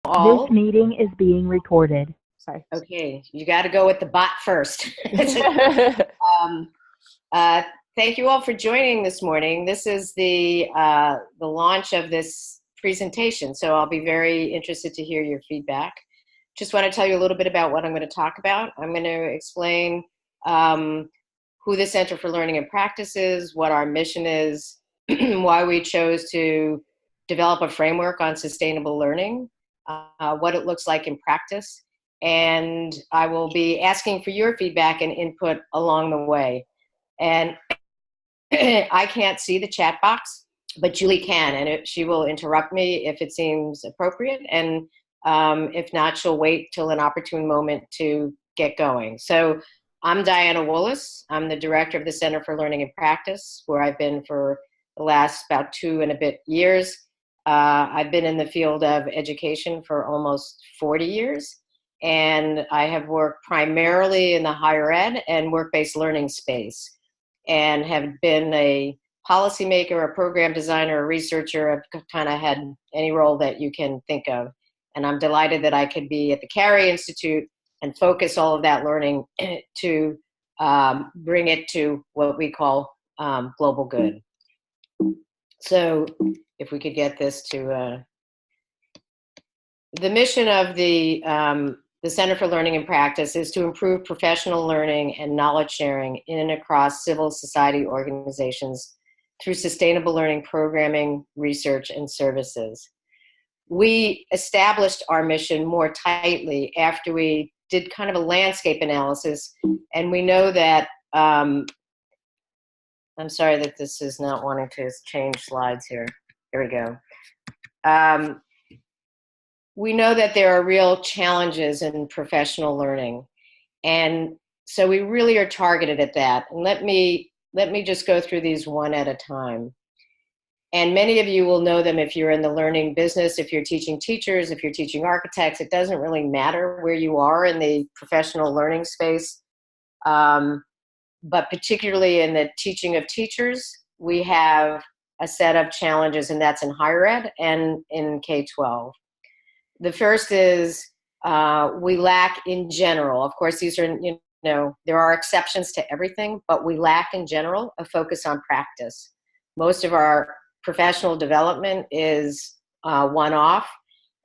This all. meeting is being recorded. Sorry. Okay, you got to go with the bot first. um, uh, thank you all for joining this morning. This is the launch of this presentation, so I'll be very interested to hear your feedback. Just want to tell you a little bit about what I'm going to talk about. I'm going to explain who the Center for Learning and Practice is, what our mission is, why we chose to develop a framework on sustainable learning, what it looks like in practice, and I will be asking for your feedback and input along the way. And I can't see the chat box, but Julie can, and she will interrupt me if it seems appropriate, and if not, she'll wait till an opportune moment to get going. So I'm Diana Woolis. I'm the director of the Center for Learning and Practice, where I've been for the last about 2 and a bit years. I've been in the field of education for almost 40 years, and I have worked primarily in the higher ed and work-based learning space, and have been a policymaker, a program designer, a researcher. I've kind of had any role that you can think of. And I'm delighted that I could be at the Carey Institute and focus all of that learning to bring it to what we call global good. So if we could get this to, the mission of the Center for Learning and Practice is to improve professional learning and knowledge sharing in and across civil society organizations through sustainable learning programming, research, and services. We established our mission more tightly after we did kind of a landscape analysis, and we know that, I'm sorry that this is not wanting to change slides here. Here we go. We know that there are real challenges in professional learning, and so we really are targeted at that. And let me just go through these one at a time. And many of you will know them if you're in the learning business, if you're teaching teachers, if you're teaching architects. It doesn't really matter where you are in the professional learning space, but particularly in the teaching of teachers, we have a set of challenges, and that's in higher ed and in K-12. The first is we lack in general. Of course, these are, there are exceptions to everything, but we lack in general a focus on practice. Most of our professional development is one-off,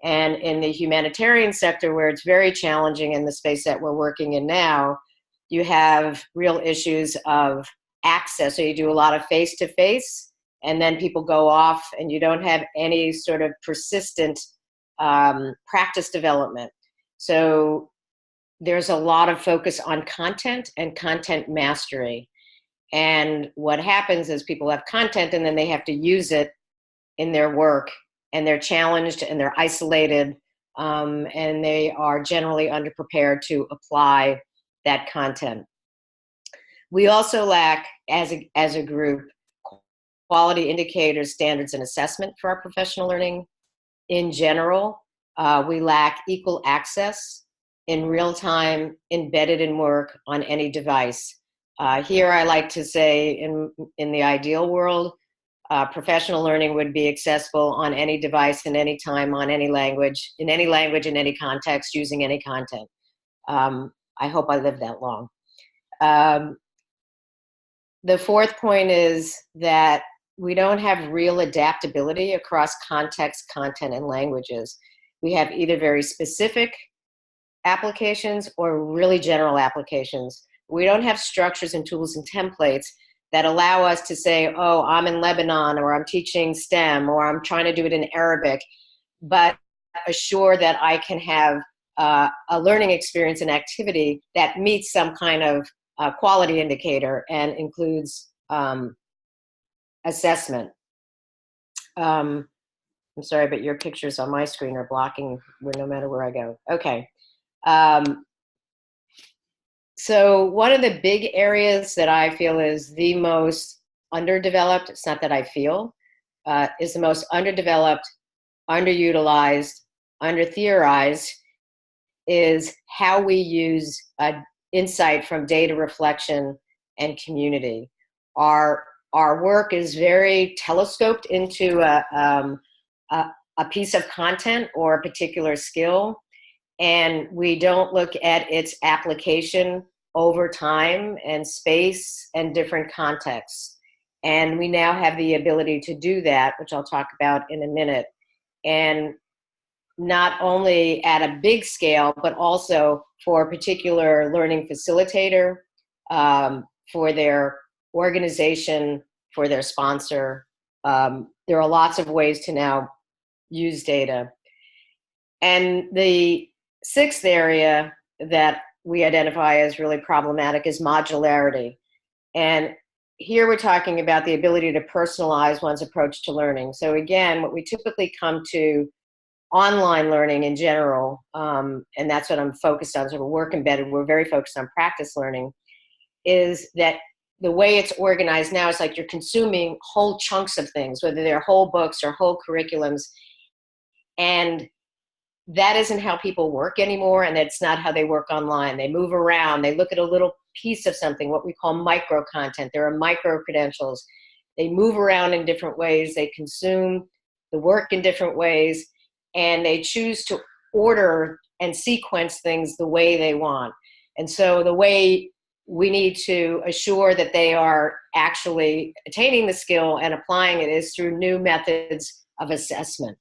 and in the humanitarian sector, where it's very challenging in the space that we're working in now, you have real issues of access. So you do a lot of face-to-face, and then people go off, and you don't have any sort of persistent practice development. So there's a lot of focus on content and content mastery. And what happens is people have content and then they have to use it in their work, and they're challenged and they're isolated, and they are generally underprepared to apply that content. We also lack, as a group, quality indicators, standards, and assessment for our professional learning. In general, we lack equal access in real time, embedded in work on any device. Here I like to say, in the ideal world, professional learning would be accessible on any device, in any time, on any language, in any context, using any content. I hope I live that long. The fourth point is that we don't have real adaptability across context, content, and languages. We have either very specific applications or really general applications. We don't have structures and tools and templates that allow us to say, oh, I'm in Lebanon, or I'm teaching STEM, or I'm trying to do it in Arabic, but assure that I can have a learning experience and activity that meets some kind of quality indicator and includes assessment. I'm sorry, but your pictures on my screen are blocking no matter where I go. Okay. So one of the big areas that I feel is the most underdeveloped, it's not that I feel, is the most underdeveloped, underutilized, under-theorized, is how we use insight from data reflection and community. Our work is very telescoped into a piece of content or a particular skill, and we don't look at its application over time and space and different contexts. And we now have the ability to do that, which I'll talk about in a minute. And not only at a big scale, but also for a particular learning facilitator, for their organization, for their sponsor. There are lots of ways to now use data. And the sixth area that we identify as really problematic is modularity. And here we're talking about the ability to personalize one's approach to learning. So again, what we typically come to online learning in general, and that's what I'm focused on, sort of work embedded, we're very focused on practice learning, is that the way it's organized now is like you're consuming whole chunks of things, whether they're whole books or whole curriculums, and that isn't how people work anymore, and that's not how they work online. They move around, they look at a little piece of something, what we call micro content. There are micro credentials. They move around in different ways, they consume the work in different ways, and they choose to order and sequence things the way they want. And so the way we need to assure that they are actually attaining the skill and applying it is through new methods of assessment.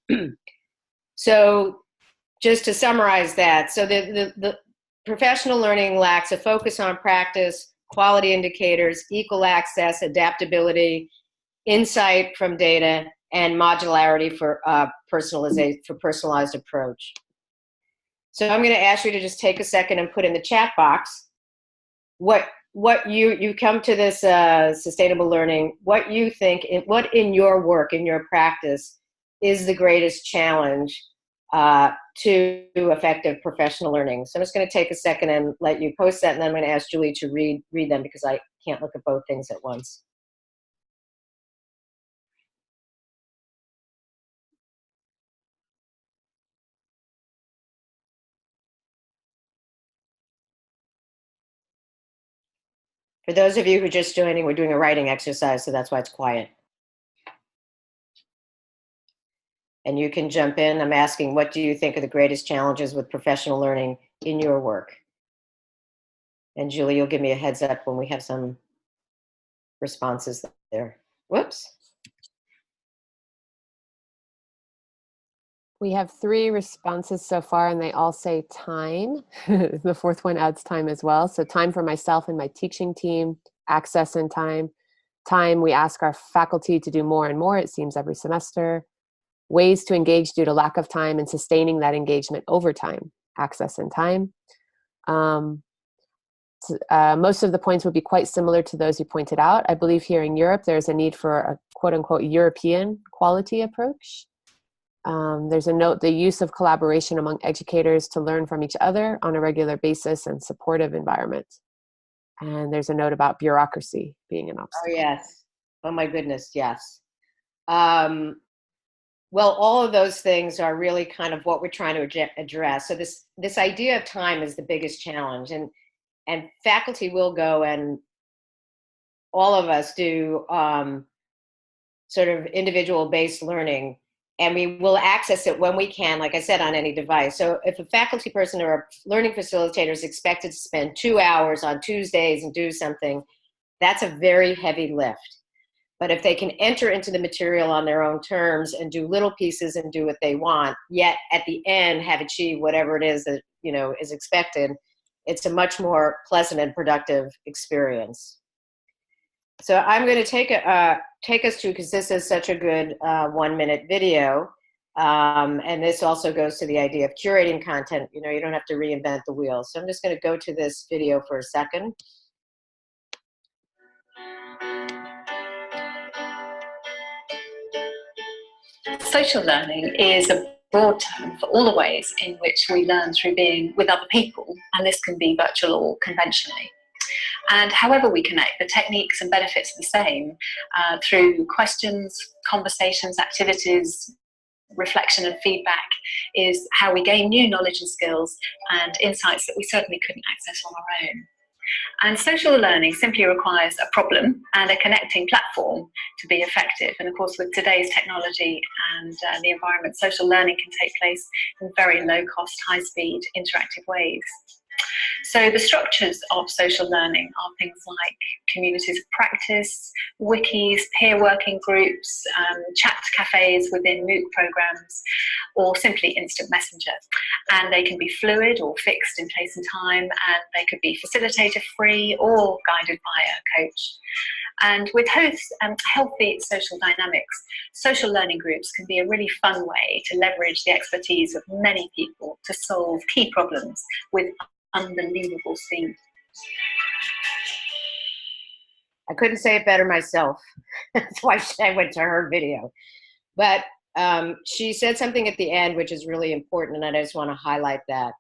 So just to summarize that, so the professional learning lacks a focus on practice, quality indicators, equal access, adaptability, insight from data, and modularity for personalized approach. So I'm going to ask you to just take a second and put in the chat box what you come to this sustainable learning, what you think, what in your work, in your practice, is the greatest challenge to effective professional learning. So I'm just going to take a second and let you post that, and then I'm going to ask Julie to read them because I can't look at both things at once. For those of you who are just joining, we're doing a writing exercise, so that's why it's quiet. And you can jump in. I'm asking, what do you think are the greatest challenges with professional learning in your work? And Julie, you'll give me a heads up when we have some responses there. Whoops. We have 3 responses so far, and they all say time. The fourth one adds time as well. So time for myself and my teaching team, access and time. Time, we ask our faculty to do more and more, it seems, every semester. Ways to engage due to lack of time and sustaining that engagement over time, access and time. Most of the points would be quite similar to those you pointed out. I believe here in Europe, there's a need for a quote-unquote European quality approach. There's a note, the use of collaboration among educators to learn from each other on a regular basis and supportive environment. And there's a note about bureaucracy being an obstacle. Oh, yes. Oh, my goodness, yes. Well, all of those things are really kind of what we're trying to address. So this idea of time is the biggest challenge. And faculty will go, and all of us do sort of individual-based learning, and we will access it when we can, like I said, on any device. So if a faculty person or a learning facilitator is expected to spend 2 hours on Tuesdays and do something, that's a very heavy lift. But if they can enter into the material on their own terms and do little pieces and do what they want, yet at the end have achieved whatever it is that, you know, is expected, it's a much more pleasant and productive experience. So I'm going to take us to, because this is such a good 1-minute video, and this also goes to the idea of curating content. You know, you don't have to reinvent the wheel. So I'm just going to go to this video for a second. Social learning is a broad term for all the ways in which we learn through being with other people, and this can be virtual or conventionally. And however we connect, the techniques and benefits are the same through questions, conversations, activities, reflection and feedback is how we gain new knowledge and skills and insights that we certainly couldn't access on our own. And social learning simply requires a problem and a connecting platform to be effective. And of course, with today's technology and the environment, social learning can take place in very low cost, high speed, interactive ways. So the structures of social learning are things like communities of practice, wikis, peer working groups, chat cafes within MOOC programs, or simply instant messenger. And they can be fluid or fixed in place and time, and they could be facilitator free or guided by a coach. And with healthy social dynamics, social learning groups can be a really fun way to leverage the expertise of many people to solve key problems with unbelievable speed. I couldn't say it better myself. That's why I went to her video. But she said something at the end which is really important, and I just want to highlight that,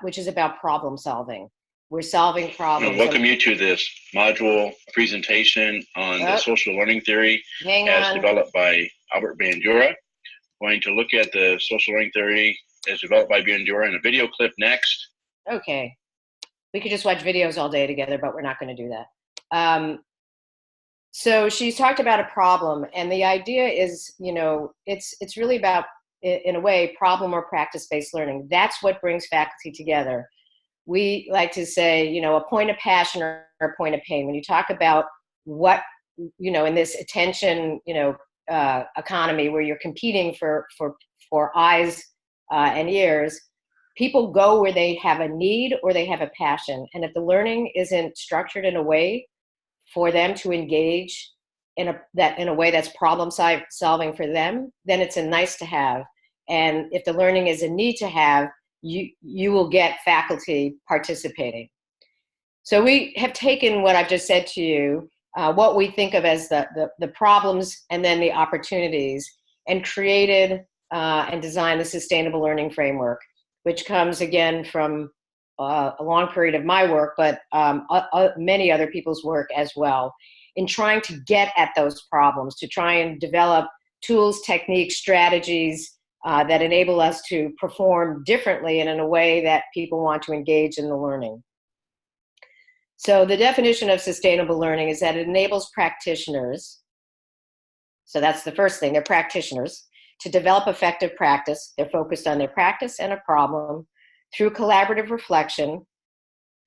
which is about problem solving. We're solving problems. Welcome you to this module presentation on the social learning theory as developed by Albert Bandura. Going to look at the social learning theory as developed by Bandura in a video clip next. Okay. We could just watch videos all day together, but we're not going to do that. So she's talked about a problem, and the idea is, it's really about, in a way, problem or practice-based learning. That's what brings faculty together. We like to say, a point of passion or a point of pain. When you talk about what, in this attention, economy where you're competing for eyes and ears, people go where they have a need or they have a passion. And if the learning isn't structured in a way for them to engage in a way that's problem solving for them, then it's a nice to have. And if the learning is a need to have, you will get faculty participating. So we have taken what I've just said to you, what we think of as the problems and then the opportunities, and created and designed the sustainable learning framework, which comes again from a long period of my work, but many other people's work as well, in trying to get at those problems, to try and develop tools, techniques, strategies that enable us to perform differently and in a way that people want to engage in the learning. So the definition of sustainable learning is that it enables practitioners, so that's the first thing, they're practitioners, to develop effective practice. They're focused on their practice and a problem through collaborative reflection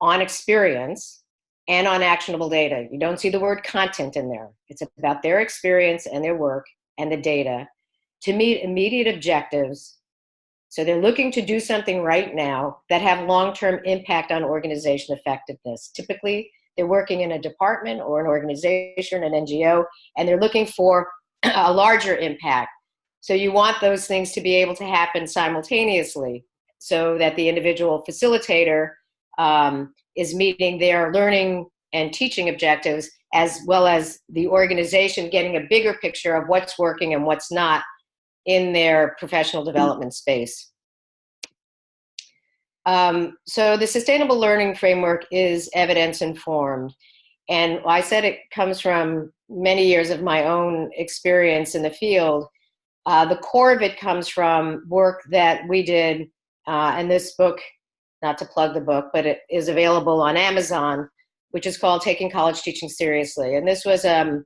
on experience and on actionable data. You don't see the word content in there. It's about their experience and their work and the data to meet immediate objectives. So they're looking to do something right now that have long-term impact on organization effectiveness. Typically, they're working in a department or an organization, an NGO, and they're looking for a larger impact. So you want those things to be able to happen simultaneously so that the individual facilitator is meeting their learning and teaching objectives, as well as the organization getting a bigger picture of what's working and what's not in their professional development space. So the sustainable learning framework is evidence-informed. And I said it comes from many years of my own experience in the field. The core of it comes from work that we did, and this book, not to plug the book, but it is available on Amazon, which is called Taking College Teaching Seriously. And this was an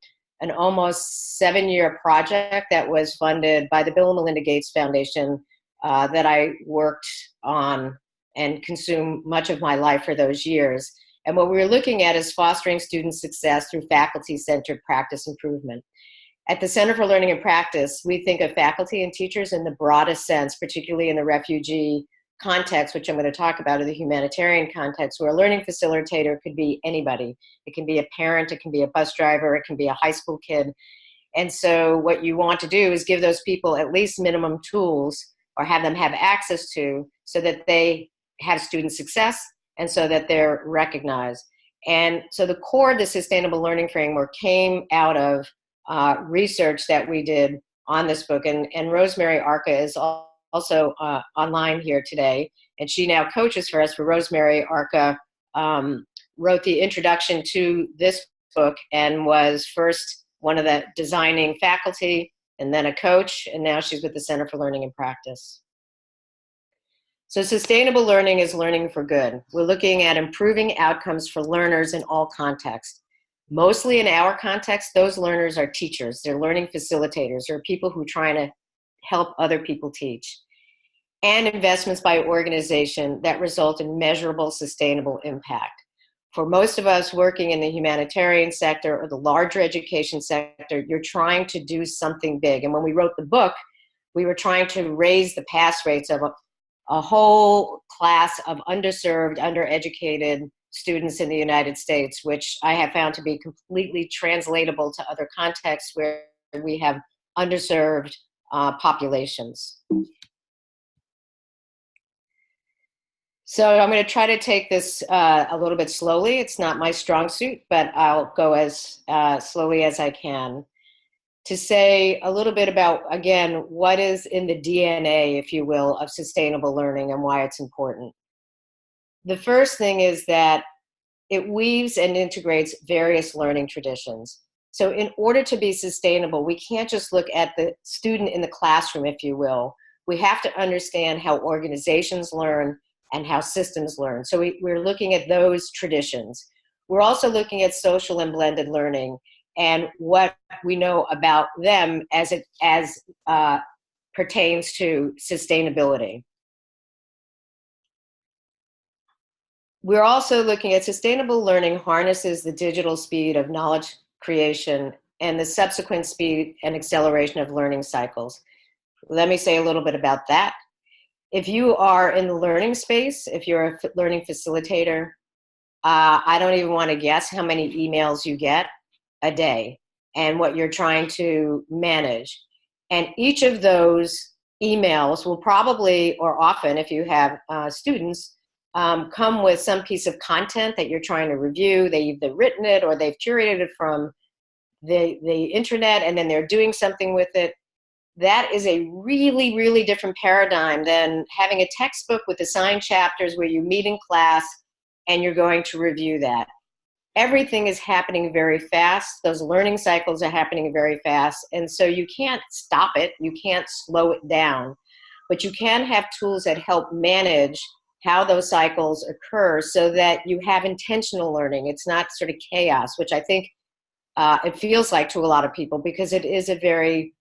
almost 7-year project that was funded by the Bill and Melinda Gates Foundation that I worked on and consumed much of my life for those years. And what we were looking at is fostering student success through faculty-centered practice improvement. At the Center for Learning and Practice, we think of faculty and teachers in the broadest sense, particularly in the refugee context, which I'm going to talk about, in the humanitarian context, where a learning facilitator could be anybody. It can be a parent, it can be a bus driver, it can be a high school kid. And so what you want to do is give those people at least minimum tools, or have them have access to, so that they have student success and so that they're recognized. And so the core of the sustainable learning framework came out of research that we did on this book. And Rosemary Arca is also online here today, and she now coaches for us. For Rosemary Arca wrote the introduction to this book and was first one of the designing faculty and then a coach, and now she's with the Center for Learning and Practice. So sustainable learning is learning for good. We're looking at improving outcomes for learners in all contexts. Mostly in our context, those learners are teachers. They're learning facilitators or people who are trying to help other people teach. And investments by organization that result in measurable, sustainable impact. For most of us working in the humanitarian sector or the larger education sector, you're trying to do something big. And when we wrote the book, we were trying to raise the pass rates of a whole class of underserved, undereducated students in the United States, which I have found to be completely translatable to other contexts where we have underserved populations. So I'm going to try to take this a little bit slowly. It's not my strong suit, but I'll go as slowly as I can to say a little bit about, again, what is in the DNA, if you will, of sustainable learning and why it's important. The first thing is that it weaves and integrates various learning traditions. So in order to be sustainable, we can't just look at the student in the classroom, if you will. We have to understand how organizations learn and how systems learn. So we're looking at those traditions. We're also looking at social and blended learning and what we know about them as it pertains to sustainability. We're also looking at sustainable learning harnesses the digital speed of knowledge creation and the subsequent speed and acceleration of learning cycles. Let me say a little bit about that. If you are in the learning space, if you're a learning facilitator, I don't even want to guess how many emails you get a day and what you're trying to manage. And each of those emails will probably, or often if you have students, come with some piece of content that you're trying to review. They've either written it or they've curated it from the internet and then they're doing something with it. That is a really, really different paradigm than having a textbook with assigned chapters where you meet in class and you're going to review that. Everything is happening very fast. Those learning cycles are happening very fast. And so you can't stop it. You can't slow it down. But you can have tools that help manage how those cycles occur so that you have intentional learning. It's not sort of chaos, which I think it feels like to a lot of people because it is a very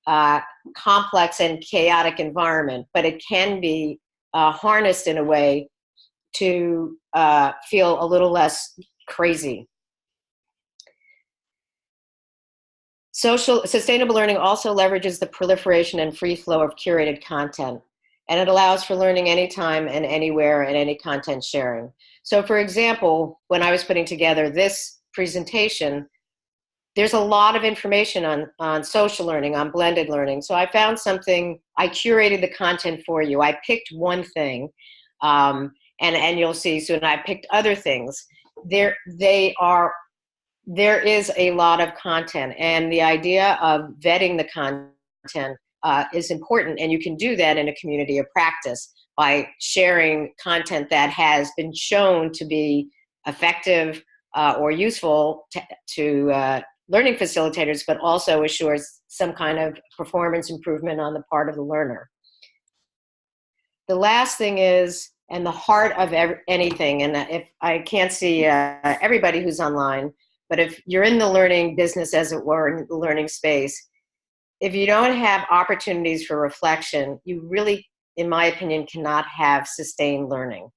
complex and chaotic environment, but it can be harnessed in a way to feel a little less crazy. Sustainable learning also leverages the proliferation and free flow of curated content, and it allows for learning anytime and anywhere and any content sharing. So for example, when I was putting together this presentation, there's a lot of information on social learning, on blended learning. So I found something, I curated the content for you. I picked one thing, and you'll see soon I picked other things. There is a lot of content, and the idea of vetting the content is important, and you can do that in a community of practice by sharing content that has been shown to be effective or useful to learning facilitators, but also assures some kind of performance improvement on the part of the learner. The last thing is, and the heart of anything, and if I can't see everybody who's online, but if you're in the learning business, as it were, in the learning space, if you don't have opportunities for reflection, you really, in my opinion, cannot have sustained learning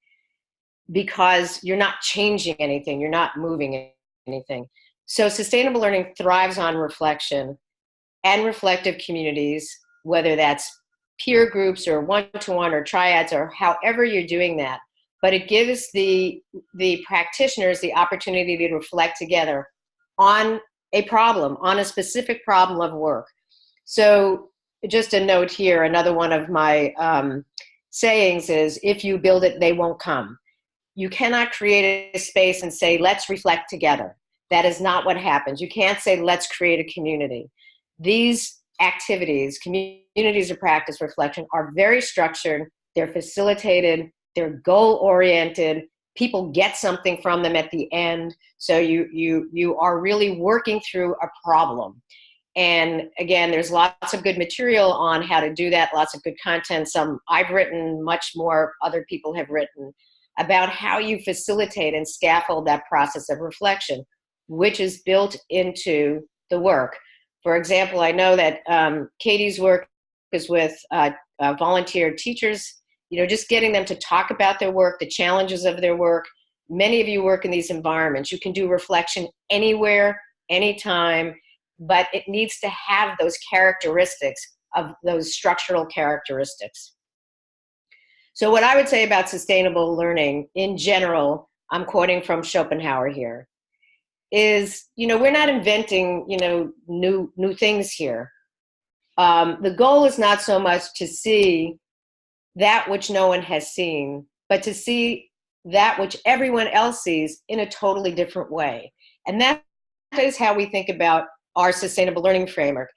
because you're not changing anything, you're not moving anything. So sustainable learning thrives on reflection and reflective communities, whether that's peer groups or one-to-one or triads or however you're doing that. But it gives the practitioners the opportunity to reflect together on a problem, on a specific problem of work. So just a note here, another one of my sayings is, if you build it, they won't come. You cannot create a space and say, let's reflect together. That is not what happens. You can't say, let's create a community. These activities, communities of practice reflection, are very structured, they're facilitated, they're goal-oriented, people get something from them at the end, so you are really working through a problem. And again, there's lots of good material on how to do that, lots of good content. Some I've written, much more other people have written about how you facilitate and scaffold that process of reflection, which is built into the work. For example, I know that Katie's work is with volunteer teachers, just getting them to talk about their work, the challenges of their work. Many of you work in these environments. You can do reflection anywhere, anytime, but it needs to have those characteristics, of those structural characteristics. So what I would say about sustainable learning in general, I'm quoting from Schopenhauer here, is, we're not inventing, new things here. The goal is not so much to see that which no one has seen, but to see that which everyone else sees in a totally different way. And that is how we think about our sustainable learning framework.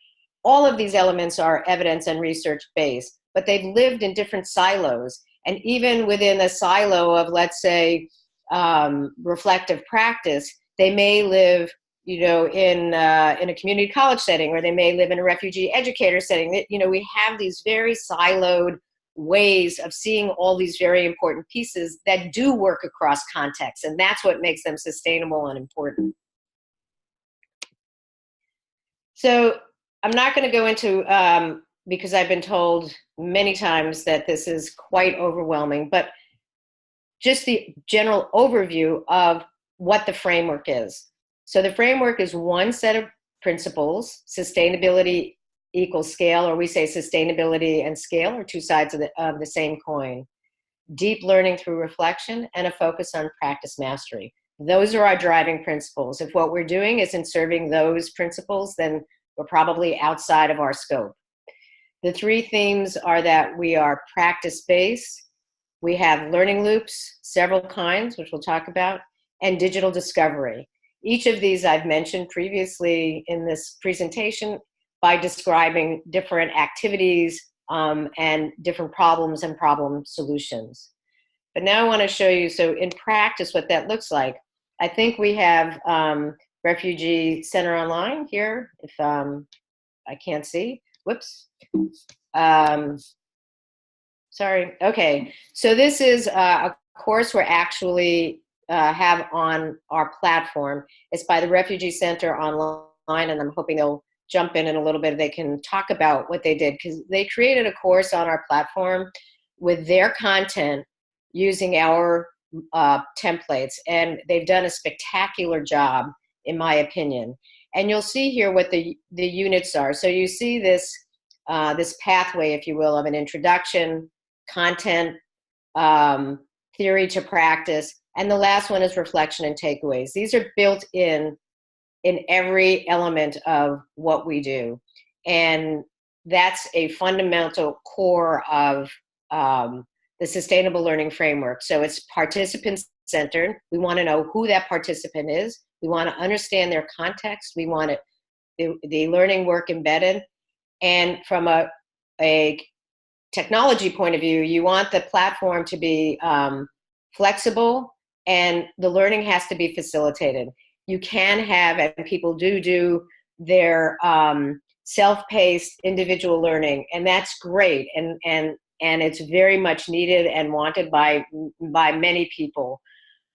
All of these elements are evidence and research based, but they've lived in different silos. And even within a silo of, let's say, reflective practice, they may live, in a community college setting, or they may live in a refugee educator setting. We have these very siloed ways of seeing all these very important pieces that do work across contexts, and that's what makes them sustainable and important. So I'm not going to go into, because I've been told many times that this is quite overwhelming, but just the general overview of what the framework is. So the framework is one set of principles. Sustainability equals scale, or we say sustainability and scale are two sides of the same coin. Deep learning through reflection, and a focus on practice mastery. Those are our driving principles. If what we're doing isn't serving those principles, then we're probably outside of our scope. The three themes are that we are practice-based, we have learning loops, several kinds, which we'll talk about, and digital discovery. Each of these I've mentioned previously in this presentation by describing different activities and different problems and problem solutions. But now I want to show you, so in practice, what that looks like. I think we have Refugee Center Online here, if I can't see. Whoops. Sorry. Okay. So this is a course we're actually have on our platform. It's by the Refugee Center Online, and I'm hoping they'll jump in a little bit. They can talk about what they did, because they created a course on our platform with their content using our templates, and they've done a spectacular job, in my opinion. And you'll see here what the units are. So you see this this pathway, if you will, of an introduction, content, theory to practice, and the last one is reflection and takeaways. These are built in every element of what we do, and that's a fundamental core of the sustainable learning framework. So it's participant-centered. We want to know who that participant is. We want to understand their context. We want the learning work embedded. And from a technology point of view, you want the platform to be flexible, and the learning has to be facilitated. You can have, and people do their self-paced individual learning, and that's great, and it's very much needed and wanted by many people.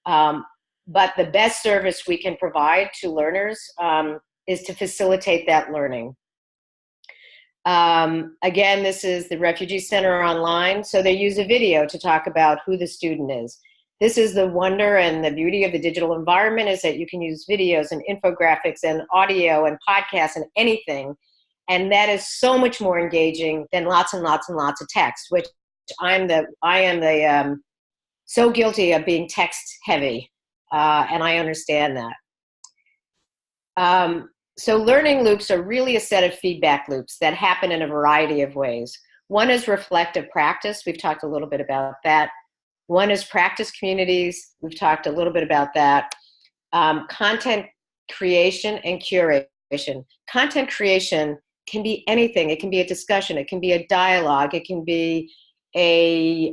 But the best service we can provide to learners is to facilitate that learning. Again, this is the Refugee Center Online, so they use a video to talk about who the student is. This is the wonder and the beauty of the digital environment, is that you can use videos and infographics and audio and podcasts and anything. And that is so much more engaging than lots and lots and lots of text, which I am so guilty of being text heavy, and I understand that. So learning loops are really a set of feedback loops that happen in a variety of ways. One is reflective practice. We've talked a little bit about that. One is practice communities. We've talked a little bit about that. Content creation and curation. Content creation can be anything. It can be a discussion. It can be a dialogue. It can be a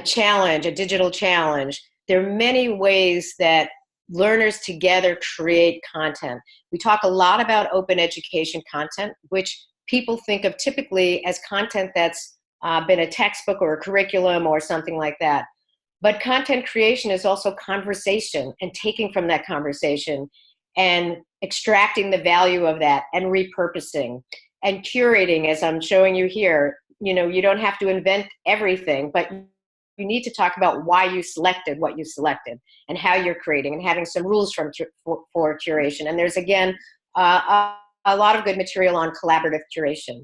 challenge, a digital challenge. There are many ways that learners together create content. We talk a lot about open education content, which people think of typically as content that's been a textbook or a curriculum or something like that. But content creation is also conversation and taking from that conversation and extracting the value of that and repurposing and curating, as I'm showing you here. You know, you don't have to invent everything, but you need to talk about why you selected what you selected and how you're creating and having some rules for curation. And there's, again, a lot of good material on collaborative curation.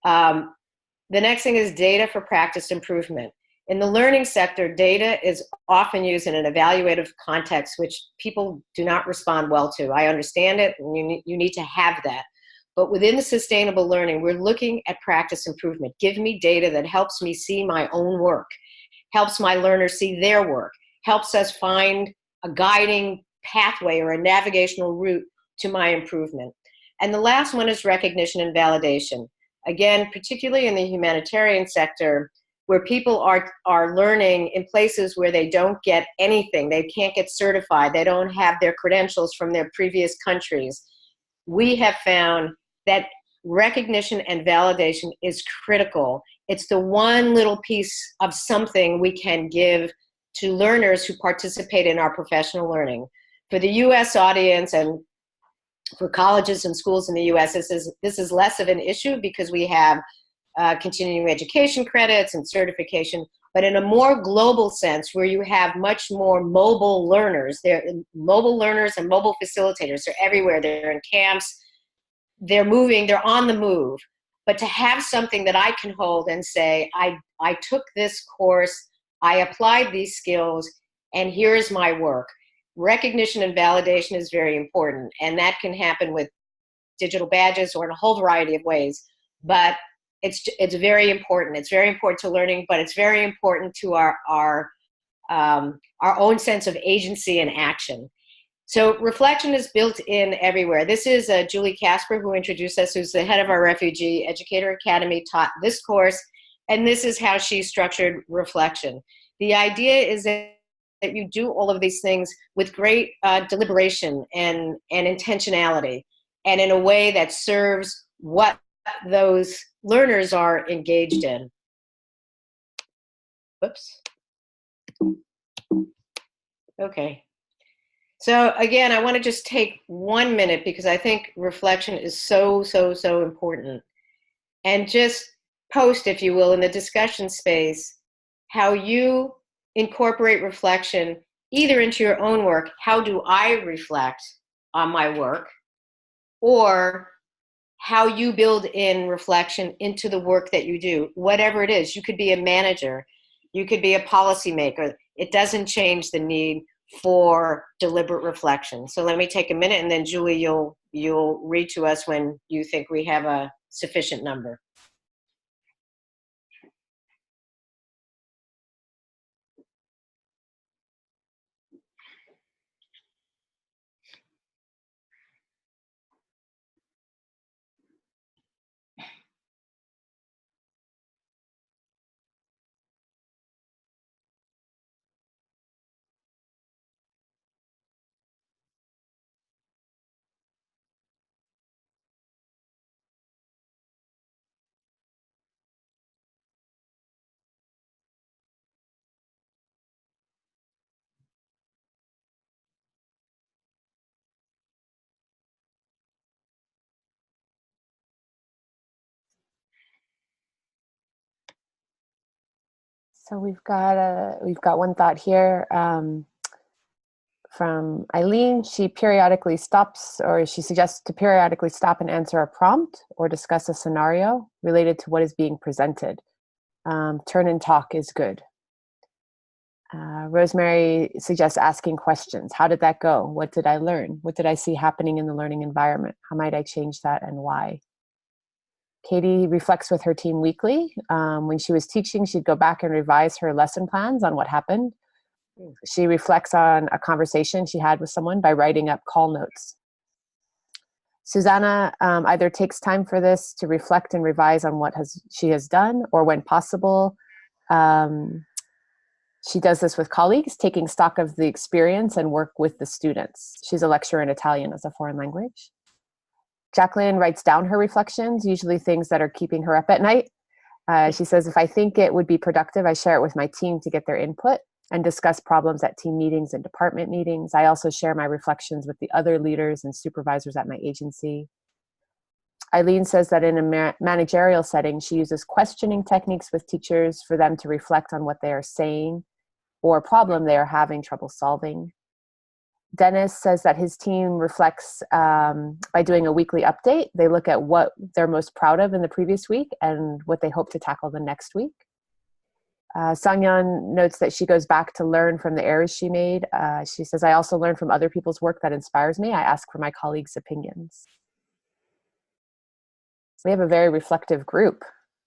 The next thing is data for practice improvement. In the learning sector, data is often used in an evaluative context, which people do not respond well to. I understand it, and you need to have that. But within the sustainable learning, we're looking at practice improvement. Give me data that helps me see my own work, helps my learners see their work, helps us find a guiding pathway or a navigational route to my improvement. And the last one is recognition and validation. Again, particularly in the humanitarian sector, where people are learning in places where they don't get anything, they can't get certified, they don't have their credentials from their previous countries. We have found that recognition and validation is critical. It's the one little piece of something we can give to learners who participate in our professional learning. For the US audience and for colleges and schools in the US, this is less of an issue because we have continuing education credits and certification. But in a more global sense, where you have much more mobile learners, mobile learners and mobile facilitators, they're everywhere, they're in camps, they're moving, they're on the move. But to have something that I can hold and say, I took this course, I applied these skills, and here's my work. Recognition and validation is very important, and that can happen with digital badges or in a whole variety of ways. But it's very important. It's very important to learning, but it's very important to our own sense of agency and action. So reflection is built in everywhere. This is Julie Casper, who introduced us, who's the head of our Refugee Educator Academy, taught this course, and this is how she structured reflection. The idea is that you do all of these things with great deliberation and intentionality, and in a way that serves what those learners are engaged in. Whoops. Okay. So again, I want to just take 1 minute because I think reflection is so important. And just post, if you will, in the discussion space, how you incorporate reflection either into your own work, how do I reflect on my work, or how you build in reflection into the work that you do, whatever it is. You could be a manager, you could be a policymaker. It doesn't change the need for deliberate reflection. So let me take a minute, and then Julie, you'll read to us when you think we have a sufficient number. So we've got one thought here from Eileen. She periodically stops, or she suggests to periodically stop and answer a prompt or discuss a scenario related to what is being presented. Turn and talk is good. Rosemary suggests asking questions. How did that go? What did I learn? What did I see happening in the learning environment? How might I change that, and why? Katie reflects with her team weekly. When she was teaching, she'd go back and revise her lesson plans on what happened. She reflects on a conversation she had with someone by writing up call notes. Susanna either takes time for this to reflect and revise on what she has done, or when possible, She does this with colleagues, taking stock of the experience and work with the students. She's a lecturer in Italian as a foreign language. Jacqueline writes down her reflections, usually things that are keeping her up at night. She says, if I think it would be productive, I share it with my team to get their input and discuss problems at team meetings and department meetings. I also share my reflections with the other leaders and supervisors at my agency. Eileen says that in a managerial setting, she uses questioning techniques with teachers for them to reflect on what they are saying or a problem they are having trouble solving. Dennis says that his team reflects by doing a weekly update. They look at what they're most proud of in the previous week and what they hope to tackle the next week. Sangyan notes that she goes back to learn from the errors she made. She says, I also learn from other people's work that inspires me. I ask for my colleagues' opinions. We have a very reflective group.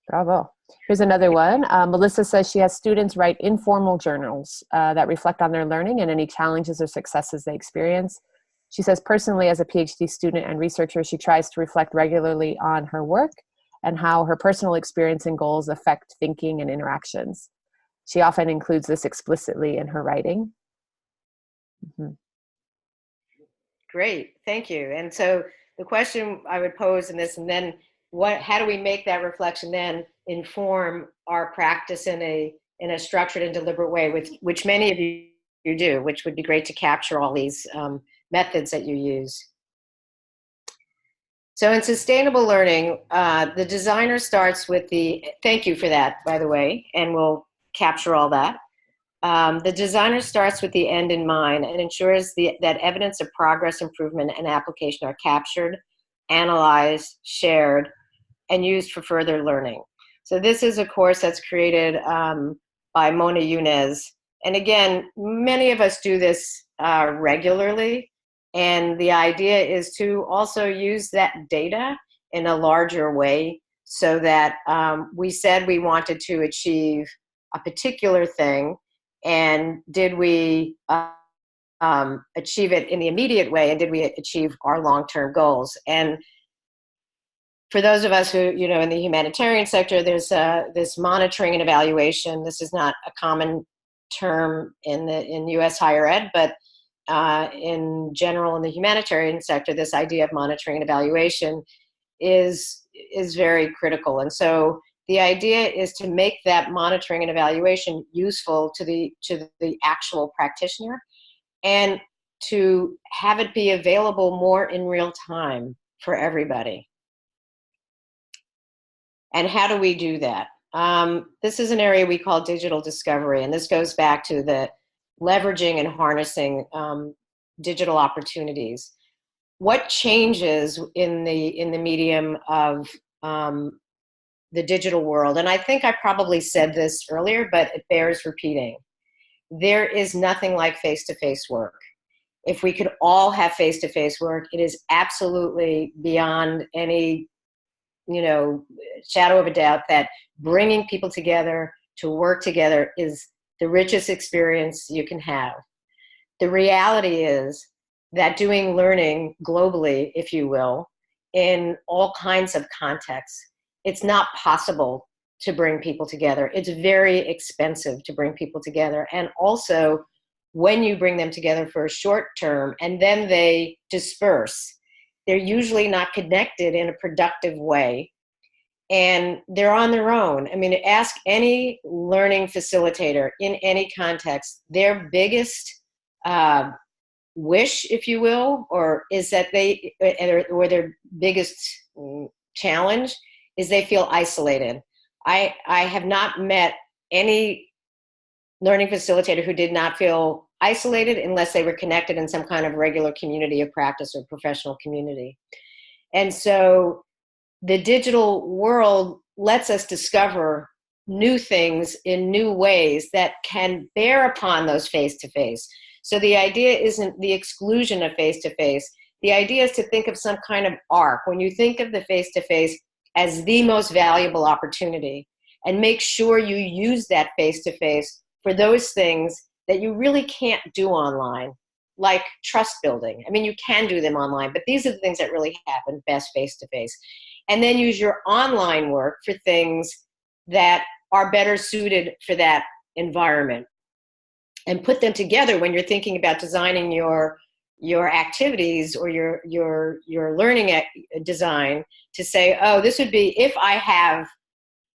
Bravo. Here's another one. Melissa says she has students write informal journals that reflect on their learning and any challenges or successes they experience. She says personally, as a PhD student and researcher, she tries to reflect regularly on her work and how her personal experience and goals affect thinking and interactions. She often includes this explicitly in her writing. Mm-hmm. Great, thank you. And so the question I would pose in this, and then how do we make that reflection then inform our practice in a structured and deliberate way, which many of you do, which would be great to capture all these methods that you use. So in sustainable learning, the designer starts with thank you for that, by the way, and we'll capture all that. The designer starts with the end in mind and ensures that evidence of progress, improvement, and application are captured, analyzed, shared, and used for further learning. So this is a course that's created by Mona Yunez. And again, many of us do this regularly. And the idea is to also use that data in a larger way so that we said we wanted to achieve a particular thing. And did we achieve it in the immediate way? And did we achieve our long-term goals? And for those of us who, in the humanitarian sector, there's this monitoring and evaluation. This is not a common term in U.S. higher ed, but in general in the humanitarian sector, this idea of monitoring and evaluation is very critical. And so the idea is to make that monitoring and evaluation useful to the actual practitioner and to have it be available more in real time for everybody. And how do we do that? This is an area we call digital discovery, and this goes back to the leveraging and harnessing digital opportunities. What changes in the medium of the digital world? And I think I probably said this earlier, but it bears repeating. There is nothing like face-to-face work. If we could all have face-to-face work, it is absolutely beyond any shadow of a doubt that bringing people together to work together is the richest experience you can have. The reality is that doing learning globally, if you will, in all kinds of contexts, it's not possible to bring people together. It's very expensive to bring people together. And also, when you bring them together for a short term and then they disperse, they're usually not connected in a productive way. And they're on their own. I mean, ask any learning facilitator in any context, their biggest wish, if you will, or is that or their biggest challenge is they feel isolated. I have not met any learning facilitator who did not feel isolated unless they were connected in some kind of regular community of practice or professional community. And so the digital world lets us discover new things in new ways that can bear upon those face-to-face. So the idea isn't the exclusion of face-to-face. The idea is to think of some kind of arc. When you think of the face-to-face as the most valuable opportunity, and make sure you use that face-to-face for those things that you really can't do online, like trust building. I mean, you can do them online, but these are the things that really happen best face-to-face. And then use your online work for things that are better suited for that environment. and put them together when you're thinking about designing your activities or your learning design, to say, oh, this would be if I have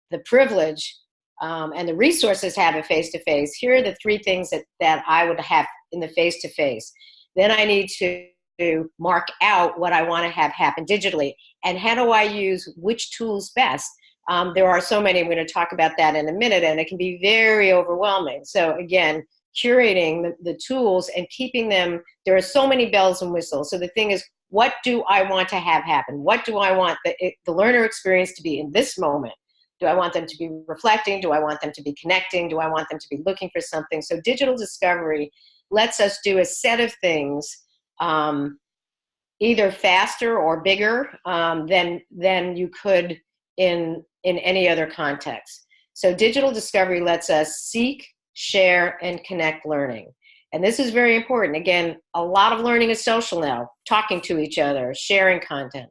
the privilege and the resources to have a face-to-face. Here are the 3 things that I would have in the face-to-face. Then I need to mark out what I want to have happen digitally. And how do I use which tools best? There are so many. I'm going to talk about that in a minute, and it can be very overwhelming. So again, curating the tools and keeping them, there are so many bells and whistles. So the thing is, what do I want to have happen? What do I want the learner experience to be in this moment? Do I want them to be reflecting? Do I want them to be connecting? Do I want them to be looking for something? So digital discovery lets us do a set of things either faster or bigger than you could in any other context. So digital discovery lets us seek, share, and connect learning. And this is very important. Again, a lot of learning is social now, talking to each other, sharing content.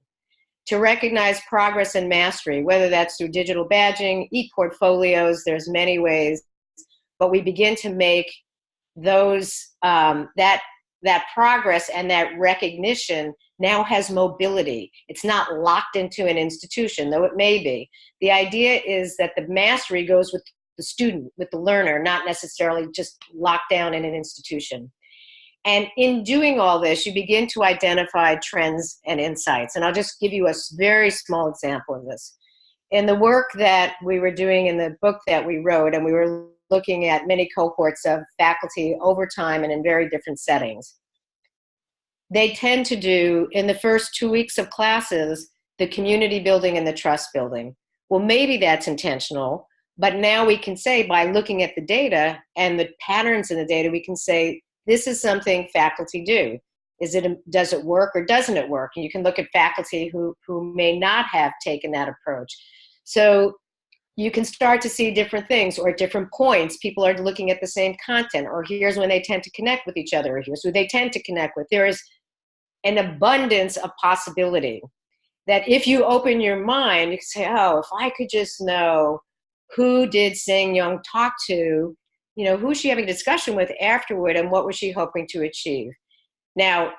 To recognize progress and mastery, whether that's through digital badging, e-portfolios, there's many ways, but we begin to make those, that progress and that recognition now has mobility. It's not locked into an institution, though it may be. The idea is that the mastery goes with the student, with the learner, not necessarily just locked down in an institution. And in doing all this, you begin to identify trends and insights. And I'll just give you a very small example of this. In the work that we were doing in the book that we wrote, and we were looking at many cohorts of faculty over time and in very different settings, they tend to do, in the first 2 weeks of classes, the community building and the trust building. Well, maybe that's intentional, but now we can say, by looking at the data and the patterns in the data, we can say, this is something faculty do. Does it work or doesn't it work? And you can look at faculty who may not have taken that approach. So you can start to see different things, or at different points, people are looking at the same content, or here's when they tend to connect with each other, or here's who they tend to connect with. There is an abundance of possibility that if you open your mind, you can say, oh, if I could just know who did Sing Young talk to, who's she having a discussion with afterward, and what was she hoping to achieve? Now,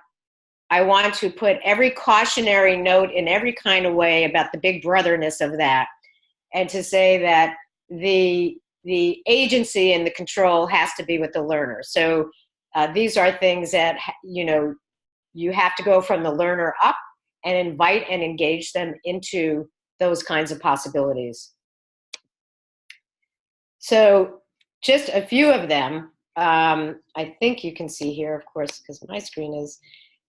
I want to put every cautionary note in every kind of way about the big brotherness of that, and to say that the agency and the control has to be with the learner. So these are things that, you have to go from the learner up and invite and engage them into those kinds of possibilities. So just a few of them, I think you can see here, of course, because my screen is,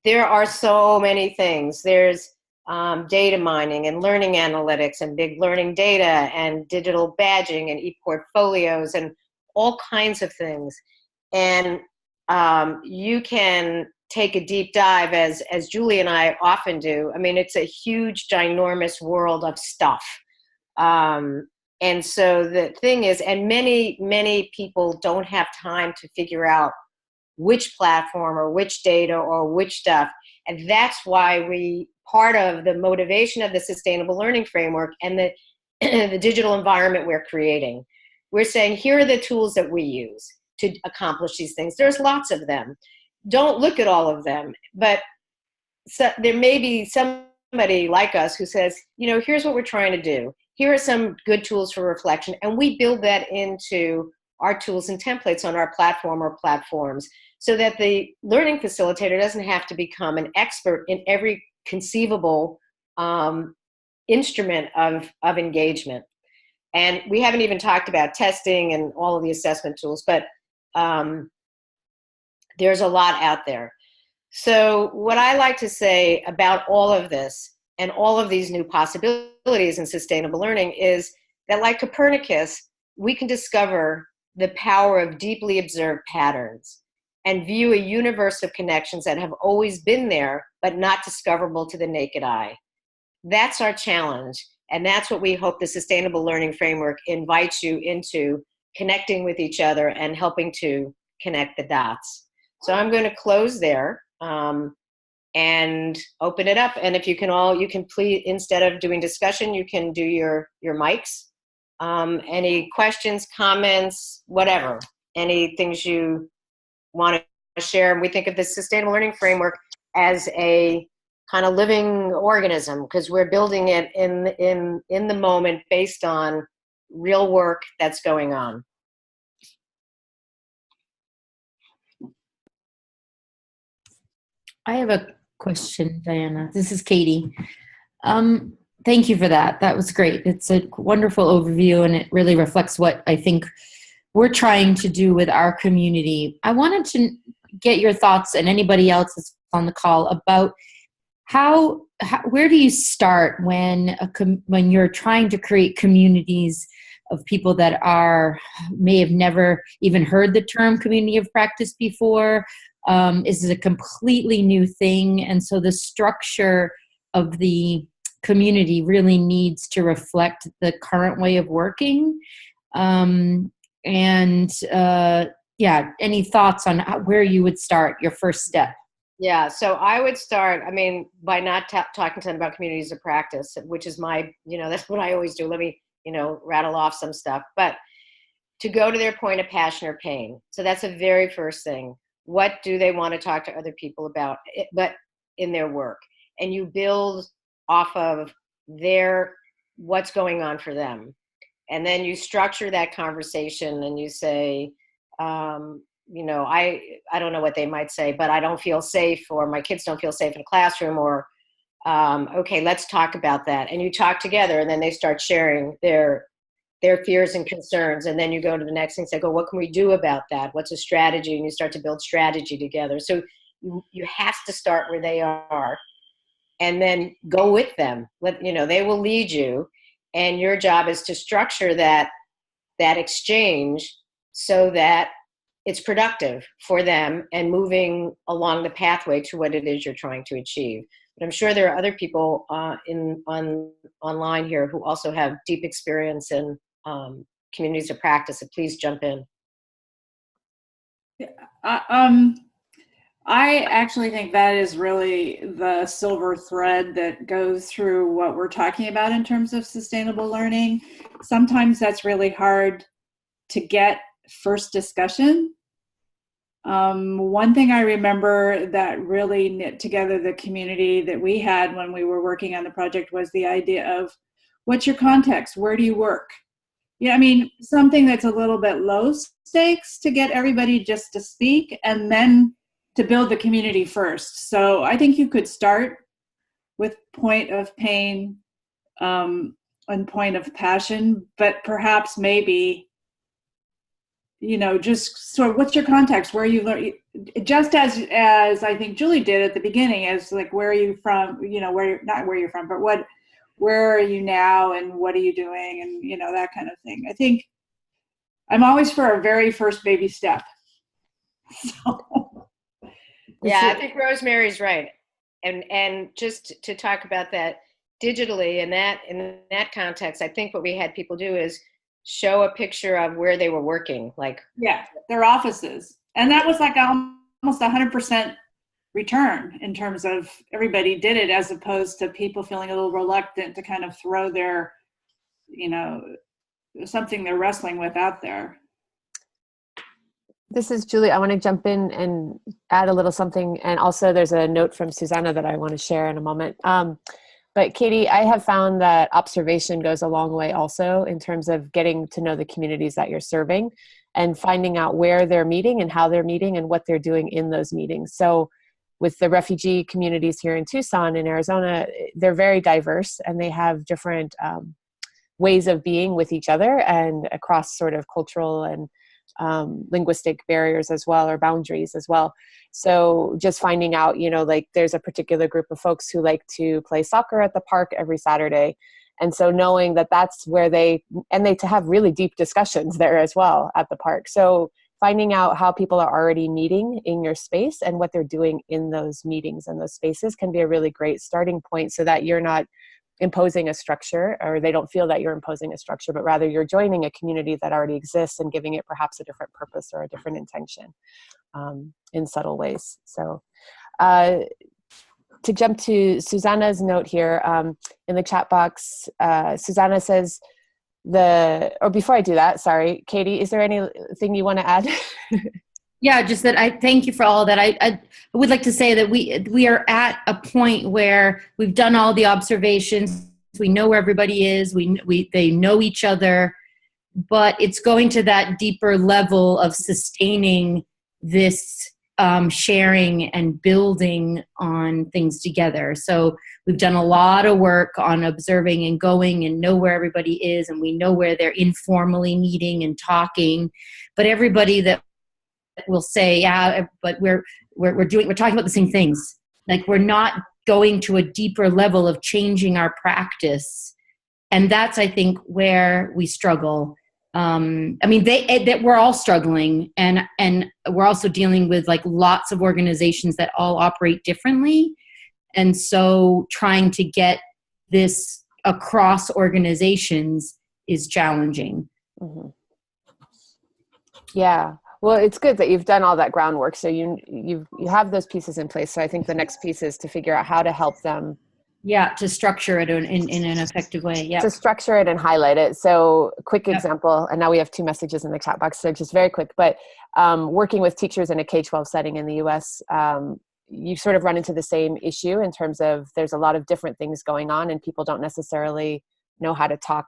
there are so many things. There's data mining and learning analytics and big learning data and digital badging and e-portfolios and all kinds of things. And you can take a deep dive, as Julie and I often do. I mean, it's a huge, ginormous world of stuff. And so the thing is, and many, many people don't have time to figure out which platform or which data or which stuff. And that's why part of the motivation of the sustainable learning framework and the digital environment we're creating, we're saying, here are the tools that we use to accomplish these things. There's lots of them. Don't look at all of them, but there may be somebody like us who says, here's what we're trying to do. Here are some good tools for reflection, and we build that into our tools and templates on our platform or platforms, so that the learning facilitator doesn't have to become an expert in every conceivable instrument of engagement. And we haven't even talked about testing and all of the assessment tools, but there's a lot out there. So what I like to say about all of this and all of these new possibilities in sustainable learning is that, like Copernicus, we can discover the power of deeply observed patterns and view a universe of connections that have always been there, but not discoverable to the naked eye. That's our challenge. And that's what we hope the sustainable learning framework invites you into, connecting with each other and helping to connect the dots. So I'm going to close there and open it up. And if you can please, instead of doing discussion, you can do your mics. Any questions, comments, whatever, any things you want to share. And we think of this sustainable learning framework as a kind of living organism, because we're building it in the moment based on real work that's going on. I have a question, Diana. This is Katie. Thank you for that. That was great. It's a wonderful overview, and it really reflects what I think we're trying to do with our community. I wanted to get your thoughts, and anybody else that's on the call, about where do you start when you're trying to create communities of people that may have never even heard the term community of practice before? Is it a completely new thing? And so the structure of the community really needs to reflect the current way of working. Any thoughts on where you would start, your first step? Yeah, so I would start, by not talking to them about communities of practice, which is that's what I always do. Let me, rattle off some stuff. But to go to their point of passion or pain. So that's the very first thing. What do they want to talk to other people about, but in their work? And you build off of what's going on for them. And then you structure that conversation and you say, I don't know what they might say, but I don't feel safe, or my kids don't feel safe in a classroom, or, okay, let's talk about that. And you talk together, and then they start sharing their fears and concerns. And then you go to the next thing, say, what can we do about that? What's a strategy? And you start to build strategy together. So you have to start where they are and then go with them. They will lead you. And your job is to structure that exchange so that it's productive for them and moving along the pathway to what it is you're trying to achieve. But I'm sure there are other people online here who also have deep experience in communities of practice. So please jump in. I actually think that is really the silver thread that goes through what we're talking about in terms of sustainable learning. Sometimes that's really hard to get first discussion. One thing I remember that really knit together the community that we had when we were working on the project was the idea of, what's your context? Where do you work? Yeah, something that's a little bit low stakes to get everybody just to speak, and then to build the community first. So I think you could start with point of pain and point of passion, but perhaps maybe, just sort of, what's your context? Where you learn, just as I think Julie did at the beginning, as like, where are you from? Not where you're from, but where are you now, and what are you doing, and that kind of thing. I think I'm always for a very first baby step. So. Yeah, I think Rosemary's right. And just to talk about that digitally, in that context, I think what we had people do is show a picture of where they were working, their offices. And that was like almost 100% return in terms of everybody did it, as opposed to people feeling a little reluctant to kind of throw their, something they're wrestling with out there. This is Julie. I want to jump in and add a little something. And also there's a note from Susanna that I want to share in a moment. But Katie, I have found that observation goes a long way also in terms of getting to know the communities that you're serving and finding out where they're meeting and how they're meeting and what they're doing in those meetings. So with the refugee communities here in Tucson in Arizona, they're very diverse and they have different ways of being with each other and across sort of cultural and linguistic barriers as well, or boundaries as well. So just finding out, there's a particular group of folks who like to play soccer at the park every Saturday. And so knowing that that's where they to have really deep discussions there as well at the park. So finding out how people are already meeting in your space and what they're doing in those meetings and those spaces can be a really great starting point, so that you're not imposing a structure, or they don't feel that you're imposing a structure, but rather you're joining a community that already exists and giving it perhaps a different purpose or a different intention in subtle ways. So to jump to Susanna's note here in the chat box, Susanna says before I do that, sorry, Katie, is there anything you want to add? Yeah, just that I thank you for all of that. I would like to say that we are at a point where we've done all the observations. We know where everybody is. They know each other, but it's going to that deeper level of sustaining this sharing and building on things together. So we've done a lot of work on observing and going and know where everybody is, and we know where they're informally meeting and talking. But everybody that will say, yeah, but we're talking about the same things. Like, we're not going to a deeper level of changing our practice, and that's, I think, where we struggle. I mean, we're all struggling, and we're also dealing with like lots of organizations that all operate differently, and so trying to get this across organizations is challenging. Mm-hmm. Yeah. Well, it's good that you've done all that groundwork. So you have those pieces in place. So I think the next piece is to figure out how to help them. Yeah, to structure it in an effective way. Yeah. To structure it and highlight it. So quick example, and now we have 2 messages in the chat box, so just very quick, but working with teachers in a K-12 setting in the US, you sort of run into the same issue in terms of there's a lot of different things going on and people don't necessarily know how to talk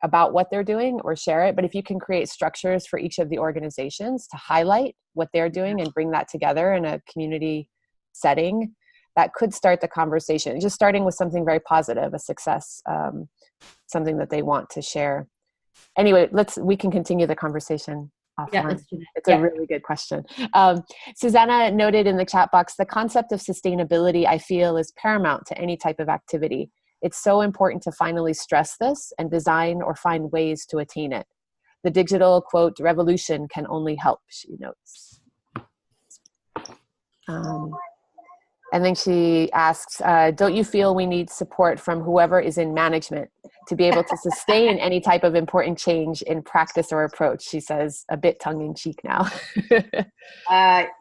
about what they're doing or share it. But if you can create structures for each of the organizations to highlight what they're doing and bring that together in a community setting, that could start the conversation. Just starting with something very positive, a success, something that they want to share. Anyway, we can continue the conversation offline. Yeah, let's do that. It's a really good question. Susanna noted in the chat box, the concept of sustainability, I feel, is paramount to any type of activity. It's so important to finally stress this and design or find ways to attain it. The digital, quote, revolution can only help, she notes. And then she asks, don't you feel we need support from whoever is in management to be able to sustain any type of important change in practice or approach? She says, a bit tongue-in-cheek now.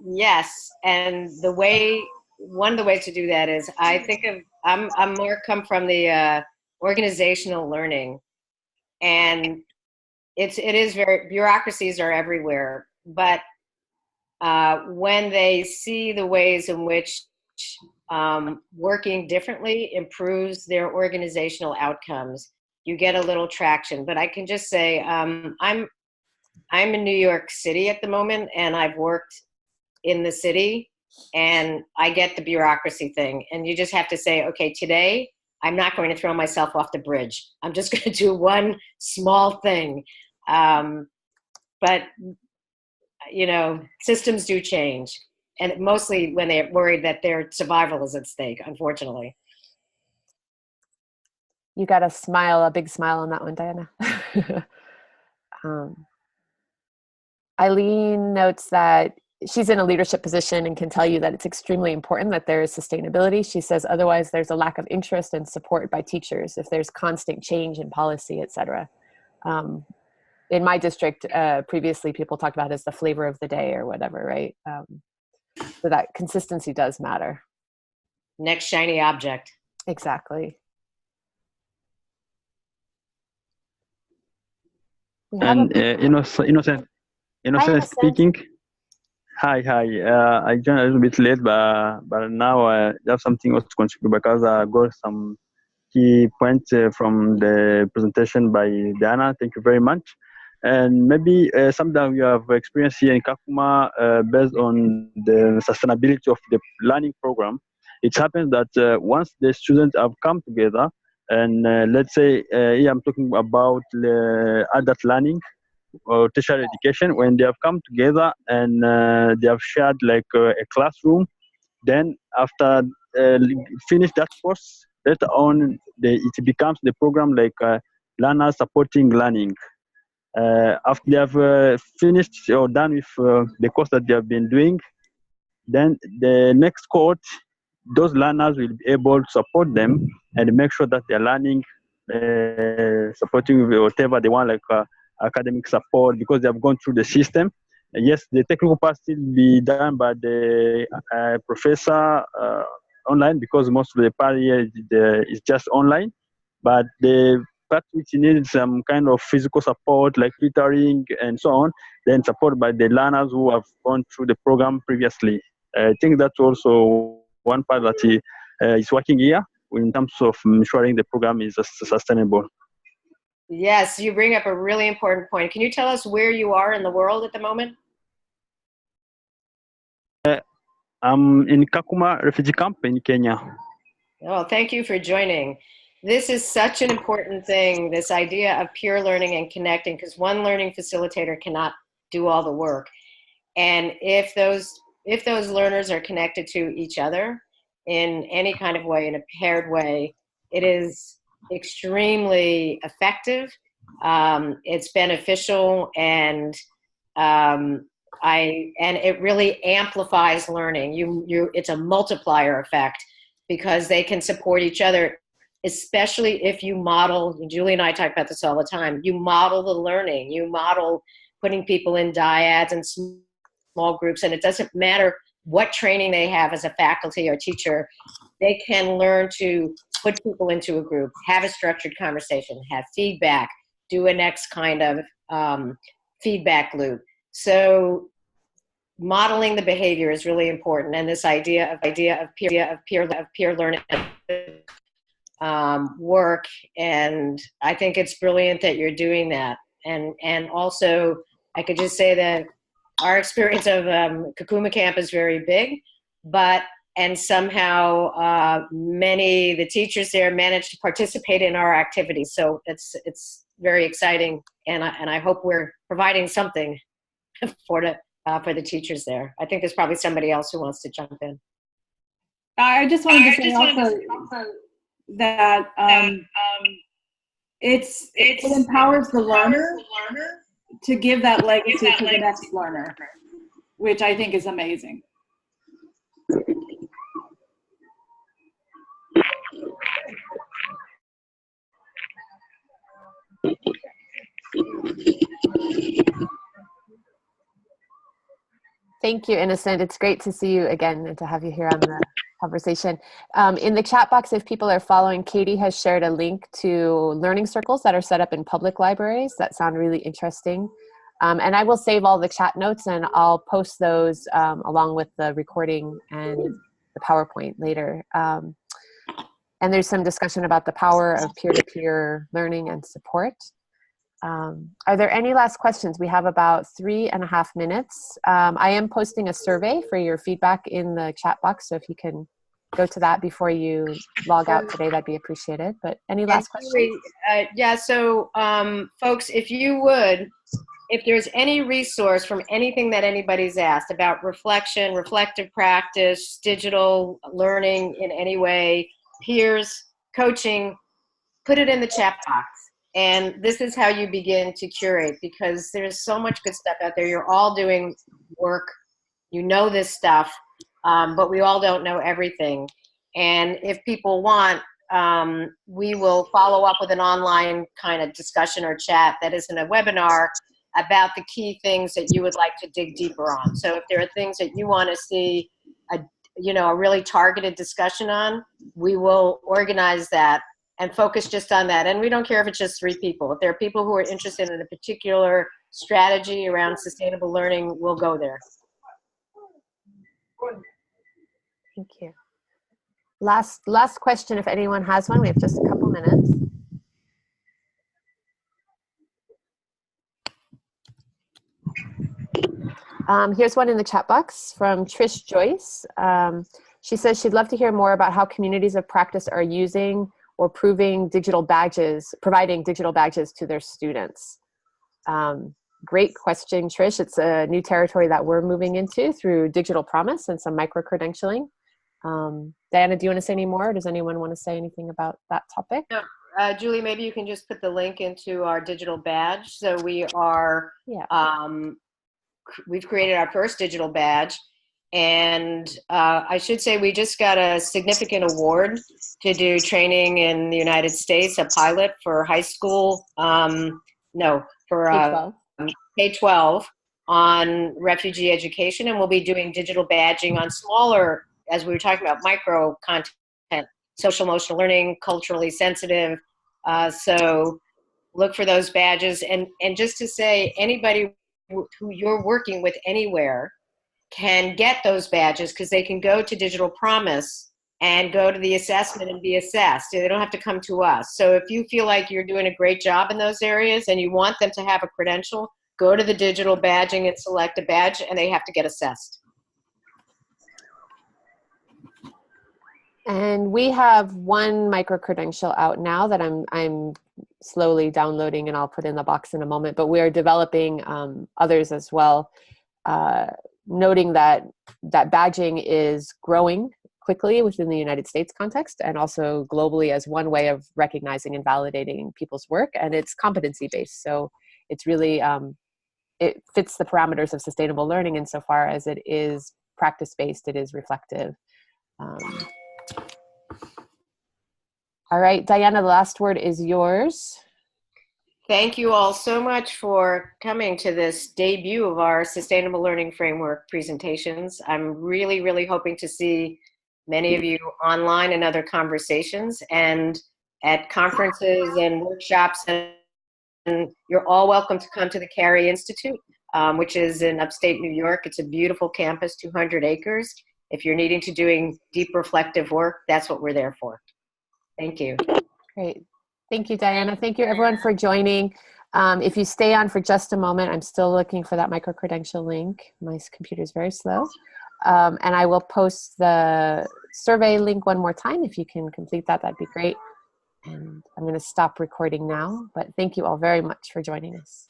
Yes, and one of the ways to do that is, I'm more come from the organizational learning, and it is very, bureaucracies are everywhere, but when they see the ways in which working differently improves their organizational outcomes, you get a little traction. But I can just say, I'm in New York City at the moment, and I've worked in the city, and I get the bureaucracy thing. And you just have to say, okay, today I'm not going to throw myself off the bridge. I'm just going to do one small thing. But, systems do change. And mostly when they're worried that their survival is at stake, unfortunately. You got a big smile on that one, Diana. Eileen notes that she's in a leadership position and can tell you that it's extremely important that there is sustainability. She says, otherwise there's a lack of interest and support by teachers if there's constant change in policy, et cetera. In my district, previously people talked about it as the flavor of the day or whatever, right? So that consistency does matter. Next shiny object. Exactly. And Innocent speaking. Hi. I joined a little bit late, but now I have something else to contribute because I got some key points from the presentation by Diana. Thank you very much. And maybe something we have experienced here in Kakuma based on the sustainability of the learning program. It happens that once the students have come together, and let's say here I'm talking about adult learning or tertiary education, when they have come together and they have shared like a classroom, then after finish that course, later on it becomes the program like learners supporting learning. After they have finished or done with the course that they have been doing, then the next cohort, those learners will be able to support them and make sure that they're learning, supporting whatever they want, like academic support, because they have gone through the system. Yes, the technical part still be done by the professor online, because most of the part here is just online, but the part which needs some kind of physical support like tutoring and so on, then supported by the learners who have gone through the program previously. I think that's also one part that is working here in terms of ensuring the program is sustainable. Yes, you bring up a really important point. Can you tell us where you are in the world at the moment? I'm in Kakuma refugee camp in Kenya. Oh, thank you for joining. This is such an important thing, this idea of peer learning and connecting, because one learning facilitator cannot do all the work. And if those learners are connected to each other in any kind of way, in a paired way, it is extremely effective. It's beneficial, and it really amplifies learning. It's a multiplier effect because they can support each other, especially if you model. Julie and I talk about this all the time. You model the learning. You model putting people in dyads and small groups, and it doesn't matter what training they have as a faculty or teacher. They can learn to put people into a group, have a structured conversation, have feedback, do a next kind of feedback loop. So modeling the behavior is really important, and this idea of peer learning work, and I think it's brilliant that you're doing that. And also, I could just say that our experience of Kakuma Camp is very big, and somehow the teachers there managed to participate in our activities. So it's very exciting, and I hope we're providing something for the teachers there. I think there's probably somebody else who wants to jump in. I just wanted to say also that it empowers the learner to give that legacy to the next learner, which I think is amazing. Thank you, Innocent. It's great to see you again and to have you here on the conversation. In the chat box, if people are following, Katie has shared a link to learning circles that are set up in public libraries that sound really interesting. And I will save all the chat notes and I'll post those along with the recording and the PowerPoint later. And there's some discussion about the power of peer-to-peer learning and support. Are there any last questions? We have about 3.5 minutes. I am posting a survey for your feedback in the chat box, so if you can go to that before you log out today, that'd be appreciated. But any last questions? So folks, if there's any resource from anything that anybody's asked about reflection, reflective practice, digital learning in any way, peers, coaching, put it in the chat box. And this is how you begin to curate, because there's so much good stuff out there. You're all doing work. You know this stuff, but we all don't know everything. And if people want, we will follow up with an online kind of discussion or chat that isn't a webinar about the key things that you would like to dig deeper on. So if there are things that you want to see a really targeted discussion on, we will organize that and focus just on that. And we don't care if it's just 3 people. If there are people who are interested in a particular strategy around sustainable learning, we'll go there. Thank you. Last question, if anyone has one. We have just a couple minutes. Here's one in the chat box from Trish Joyce. She says she'd love to hear more about how communities of practice are using or providing digital badges to their students. Great question, Trish. It's a new territory that we're moving into through digital promise and some micro-credentialing. Diana, do you want to say any more? Or does anyone want to say anything about that topic? No. Julie, maybe you can just put the link into our digital badge. So we are, we've created our first digital badge. And I should say we just got a significant award to do training in the United States, a pilot for high school, K-12 on refugee education. And we'll be doing digital badging on smaller, as we were talking about, micro content, social emotional learning, culturally sensitive, So look for those badges. And just to say, anybody who you're working with anywhere can get those badges because they can go to Digital Promise and go to the assessment and be assessed. They don't have to come to us. So if you feel like you're doing a great job in those areas and you want them to have a credential, go to the digital badging and select a badge, and they have to get assessed. And we have one micro-credential out now that I'm slowly downloading, and I'll put in the box in a moment, but we are developing others as well, noting that badging is growing quickly within the United States context and also globally as one way of recognizing and validating people's work, and it's competency-based. So it's really, it fits the parameters of sustainable learning insofar as it is practice-based, it is reflective. All right, Diana, the last word is yours. Thank you all so much for coming to this debut of our Sustainable Learning Framework presentations. I'm really, really hoping to see many of you online in other conversations and at conferences and workshops. And you're all welcome to come to the Carey Institute, which is in upstate New York. It's a beautiful campus, 200 acres. If you're needing to doing deep reflective work, that's what we're there for. Thank you. Great. Thank you, Diana. Thank you, everyone, for joining. If you stay on for just a moment, I'm still looking for that micro-credential link. My computer is very slow. And I will post the survey link one more time. If you can complete that, that'd be great. And I'm going to stop recording now. But thank you all very much for joining us.